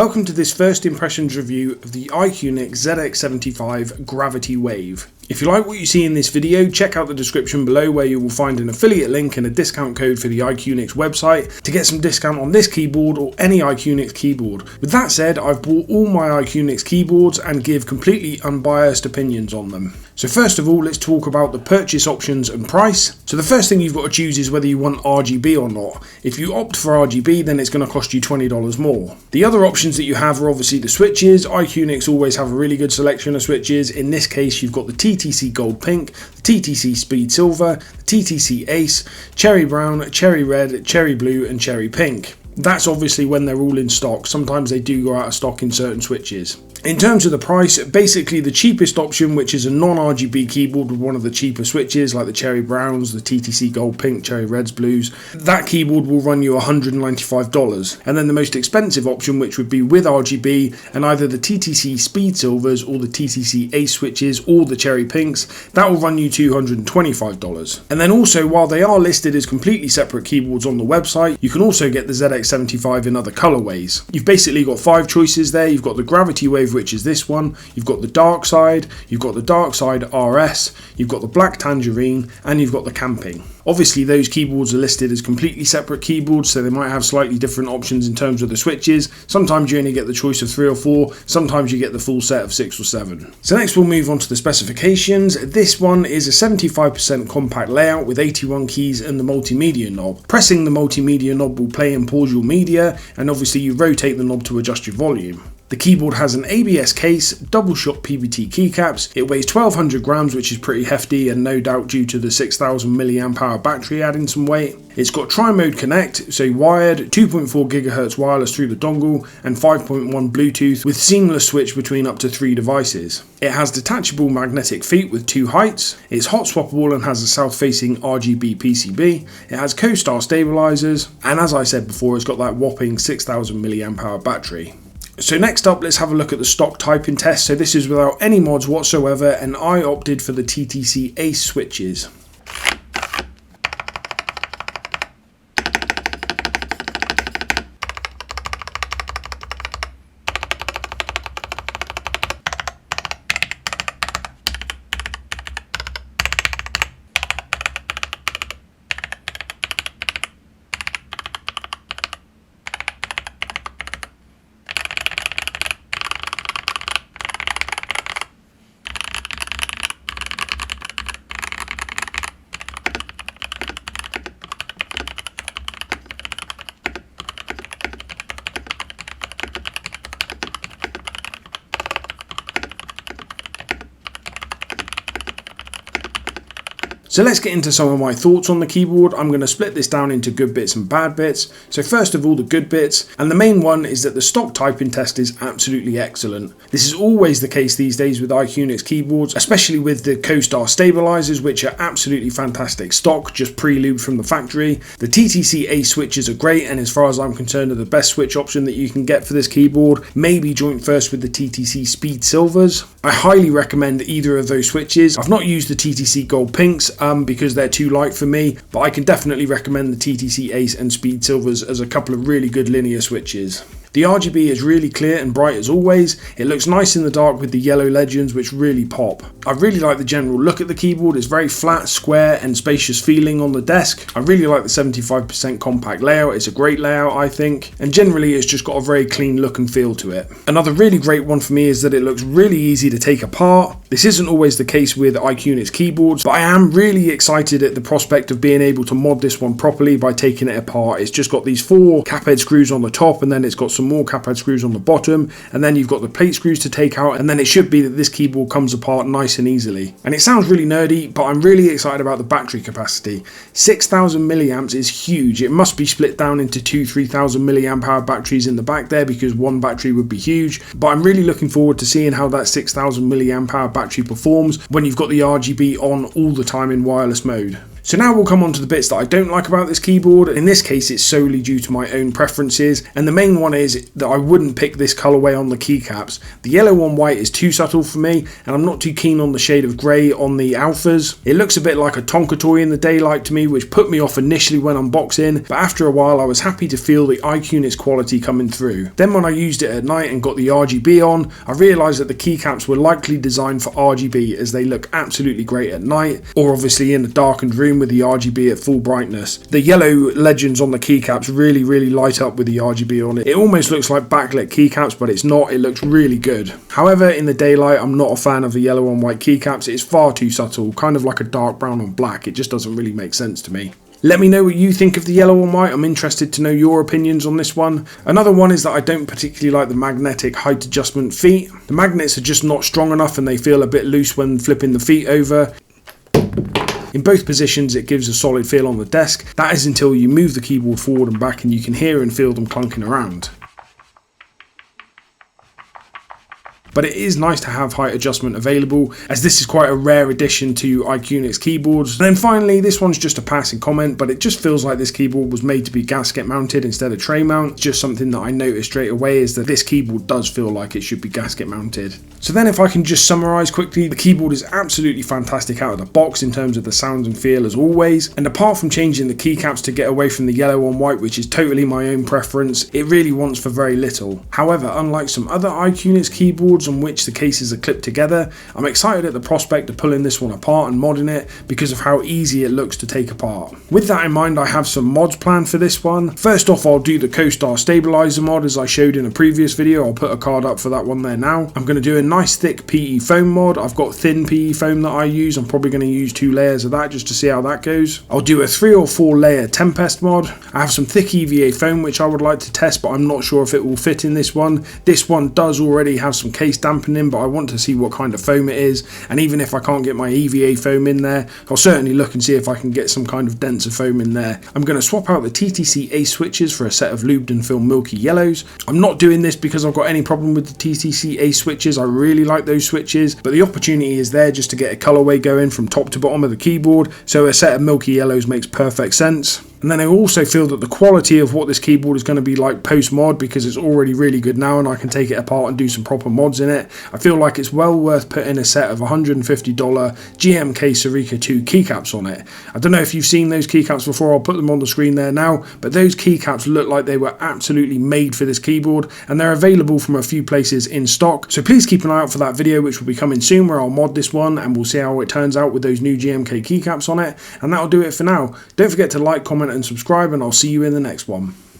Welcome to this first impressions review of the IQUNIX ZX75 Gravity Wave. If you like what you see in this video, check out the description below where you will find an affiliate link and a discount code for the IQUNIX website to get some discount on this keyboard or any IQUNIX keyboard. With that said, I've bought all my IQUNIX keyboards and give completely unbiased opinions on them. So first of all, let's talk about the purchase options and price. So the first thing you've got to choose is whether you want RGB or not. If you opt for RGB, then it's going to cost you $20 more. The other options that you have are obviously the switches. IQUNIX always have a really good selection of switches. In this case, you've got the TTC Gold Pink, the TTC Speed Silver, the TTC Ace, Cherry Brown, Cherry Red, Cherry Blue and Cherry Pink. That's obviously when they're all in stock. Sometimes they do go out of stock in certain switches. In terms of the price, basically the cheapest option, which is a non-RGB keyboard with one of the cheaper switches like the Cherry Browns, the TTC Gold Pink, Cherry Reds, Blues, that keyboard will run you $195. And then the most expensive option, which would be with RGB and either the TTC Speed Silvers or the TTC Ace switches or the Cherry Pinks, that will run you $225. And then also, while they are listed as completely separate keyboards on the website, you can also get the ZX75 in other colorways. You've basically got 5 choices there. You've got the Gravity Wave, which is this one, you've got the Dark Side, you've got the Dark Side RS, you've got the Black Tangerine, and you've got the Camping. Obviously those keyboards are listed as completely separate keyboards, so they might have slightly different options in terms of the switches. Sometimes you only get the choice of 3 or 4, sometimes you get the full set of 6 or 7. So next we'll move on to the specifications. This one is a 75% compact layout with 81 keys and the multimedia knob. Pressing the multimedia knob will play and pause your media, and obviously you rotate the knob to adjust your volume. The keyboard has an ABS case, double shot PBT keycaps. It weighs 1200 grams, which is pretty hefty and no doubt due to the 6000 mAh battery adding some weight. It's got tri-mode connect, so wired, 2.4 GHz wireless through the dongle and 5.1 Bluetooth with seamless switch between up to 3 devices. It has detachable magnetic feet with 2 heights. It's Hotswappable and has a south-facing RGB PCB. It has Costar stabilizers, and as I said before, it's got that whopping 6000 mAh battery. So next up, let's have a look at the stock typing test. So this is without any mods whatsoever, and I opted for the TTC Ace switches. So let's get into some of my thoughts on the keyboard. I'm going to split this down into good bits and bad bits. So first of all, the good bits, and the main one is that the stock typing test is absolutely excellent. This is always the case these days with IQUNIX keyboards, especially with the Costar stabilizers, which are absolutely fantastic stock, just pre-lubed from the factory. The TTC Ace switches are great, and as far as I'm concerned are the best switch option that you can get for this keyboard, maybe joint first with the TTC Speed Silvers. I highly recommend either of those switches. I've not used the TTC Gold Pinks, because they're too light for me, but I can definitely recommend the TTC Ace and Speed Silvers as a couple of really good linear switches. The RGB is really clear and bright as always. It looks nice in the dark with the yellow legends which really pop. I really like the general look at the keyboard. It's very flat, square and spacious feeling on the desk. I really like the 75% compact layout. It's a great layout, I think, and generally it's just got a very clean look and feel to it. Another really great one for me is that it looks really easy to take apart. This isn't always the case with IQUNIX keyboards, but I am really excited at the prospect of being able to mod this one properly by taking it apart. It's just got these 4 cap head screws on the top, and then it's got some more cap head screws on the bottom, and then you've got the plate screws to take out, and then it should be that this keyboard comes apart nice and easily. And it sounds really nerdy, but I'm really excited about the battery capacity. 6000 milliamps is huge. It must be split down into 2-3,000 milliamp hour batteries in the back there, because one battery would be huge, but I'm really looking forward to seeing how that 6000 milliamp hour battery performs when you've got the RGB on all the time in wireless mode. So now we'll come on to the bits that I don't like about this keyboard. In this case, it's solely due to my own preferences, and the main one is that I wouldn't pick this colorway on the keycaps. The yellow on white is too subtle for me, and I'm not too keen on the shade of grey on the alphas. It looks a bit like a Tonka toy in the daylight to me, which put me off initially when unboxing, but after a while I was happy to feel the IQUNIX quality coming through. Then when I used it at night and got the RGB on, I realised that the keycaps were likely designed for RGB, as they look absolutely great at night, or obviously in a darkened room with the RGB at full brightness. The yellow legends on the keycaps really light up with the RGB on it. It almost looks like backlit keycaps, but it's not. It looks really good. However, in the daylight, I'm not a fan of the yellow on white keycaps. It's far too subtle, kind of like a dark brown on black. It just doesn't really make sense to me. Let me know what you think of the yellow and white. I'm interested to know your opinions on this one. Another one is that I don't particularly like the magnetic height adjustment feet. The magnets are just not strong enough and they feel a bit loose when flipping the feet over. In both positions it gives a solid feel on the desk. That is until you move the keyboard forward and back and you can hear and feel them clunking around. But it is nice to have height adjustment available, as this is quite a rare addition to IQUNIX keyboards. And then finally, this one's just a passing comment, but it just feels like this keyboard was made to be gasket mounted instead of tray mount. Just something that I noticed straight away is that this keyboard does feel like it should be gasket mounted. So then if I can just summarise quickly, the keyboard is absolutely fantastic out of the box in terms of the sound and feel as always, and apart from changing the keycaps to get away from the yellow on white, which is totally my own preference, it really wants for very little. However, unlike some other IQUNIX keyboards on which the cases are clipped together, I'm excited at the prospect of pulling this one apart and modding it because of how easy it looks to take apart. With that in mind, I have some mods planned for this one. First off, I'll do the Costar stabilizer mod as I showed in a previous video. I'll put a card up for that one there now. I'm going to do a nice thick PE foam mod. I've got thin PE foam that I use. I'm probably going to use 2 layers of that just to see how that goes. I'll do a 3 or 4 layer Tempest mod. I have some thick EVA foam which I would like to test, but I'm not sure if it will fit in this one. This one does already have some case dampening, but I want to see what kind of foam it is, and even if I can't get my EVA foam in there, I'll certainly look and see if I can get some kind of denser foam in there. I'm going to swap out the TTC Ace switches for a set of lubed and filled milky yellows. I'm not doing this because I've got any problem with the TTC Ace switches. I really like those switches, but the opportunity is there just to get a colorway going from top to bottom of the keyboard, so a set of milky yellows makes perfect sense. And then I also feel that the quality of what this keyboard is going to be like post-mod, because it's already really good now and I can take it apart and do some proper mods in it, I feel like it's well worth putting a set of $150 GMK Sarika 2 keycaps on it. I don't know if you've seen those keycaps before, I'll put them on the screen there now, but those keycaps look like they were absolutely made for this keyboard, and they're available from a few places in stock. So please keep an eye out for that video, which will be coming soon, where I'll mod this one and we'll see how it turns out with those new GMK keycaps on it. And that'll do it for now. Don't forget to like, comment and subscribe, and I'll see you in the next one.